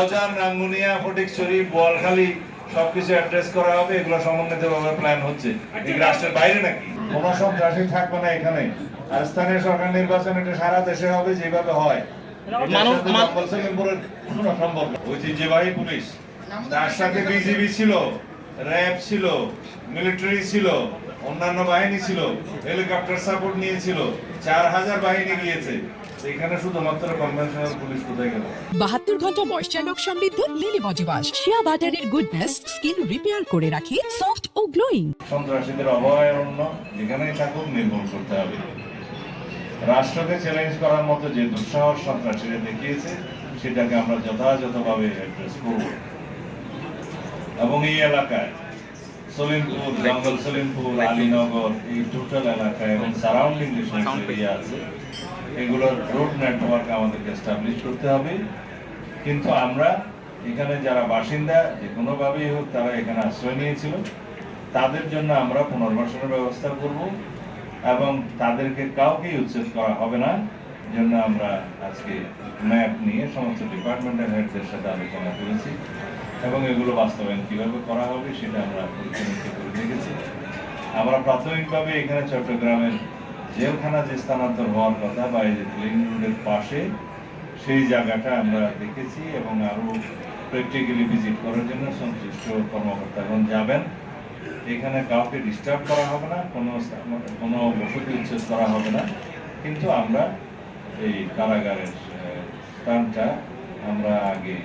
রাউজান, রাঙ্গুনিয়া, ফটিকছড়ি, বোয়ালখালী সবকিছু অ্যাড্রেস করা হবে। এগুলো সমন্বিতভাবে প্ল্যান হচ্ছে। এই রাষ্ট্রের বাইরে নাকি কোনো সন্ত্রাসী থাকবে না এখানে। আর স্থানীয় সরকার নির্বাচন এটা সারা দেশে হবে যেভাবে হয়। ঐতিহ্যবাহী পুলিশ, তার সাথে বিজিবি ছিল, র্যাব ছিল, মিলিটারি ছিল, অন্যান্য বাহিনী ছিল, হেলিকপ্টার সাপোর্ট নিয়েছিল, 4000 বাহিনী গিয়েছে। এখানে শুধুমাত্র কনভেনশনাল পুলিশ কোথায় গেল? 72 ঘন্টা ময়েশ্চার লক সমৃদ্ধ লিলি বডি ওয়াশ শিয়া বাটারের গুডনেস স্কিন রিপেয়ার করে রাখে সফট ও গ্লোয়িং। সন্ত্রাসীদের অভয়ারণ্য যেখানেই থাকুক নির্মূল করতে হবে। রাষ্ট্রকে চ্যালেঞ্জ করার মতো যে দুঃসাহস সন্ত্রাসীরা দেখিয়েছে সেটাকে আমরা যথাযথভাবে অ্যাড্রেস করব। এবং এই এলাকায় সলিমপুর, জঙ্গল সলিমপুর, আলীনগর, এই টোটাল এলাকায় এবং সারাউন্ডিং যে সমস্ত এরিয়া আছে এগুলোর রোড নেটওয়ার্ক আমাদেরকে এস্টাবলিশ করতে হবে। কিন্তু আমরা এখানে যারা বাসিন্দা যে কোনোভাবেই হোক তারা এখানে আশ্রয় নিয়েছিল তাদের জন্য আমরা পুনর্বাসনের ব্যবস্থা করব এবং তাদেরকে কাউকেই উচ্ছেদ করা হবে না। জন্য আমরা আজকে ম্যাপ নিয়ে সমস্ত ডিপার্টমেন্টের হেডদের সাথে আলোচনা করেছি এবং এগুলো বাস্তবায়ন কিভাবে করা হবে সেটা আমরা পরীক্ষা করে দেখেছি। আমরা প্রাথমিকভাবে এখানে চট্টগ্রামের জেলখানা যে স্থানান্তর হওয়ার কথা বা এই যে লিং রোডের পাশে সেই জায়গাটা আমরা দেখেছি এবং আরও প্র্যাকটিক্যালি ভিজিট করার জন্য সংশ্লিষ্ট কর্মকর্তাগণ যাবেন। এখানে কাউকে ডিস্টার্ব করা হবে না, কোনো বসতি উচ্ছেদ করা হবে না, কিন্তু আমরা এই কারাগারের স্থানটা আমরা আগে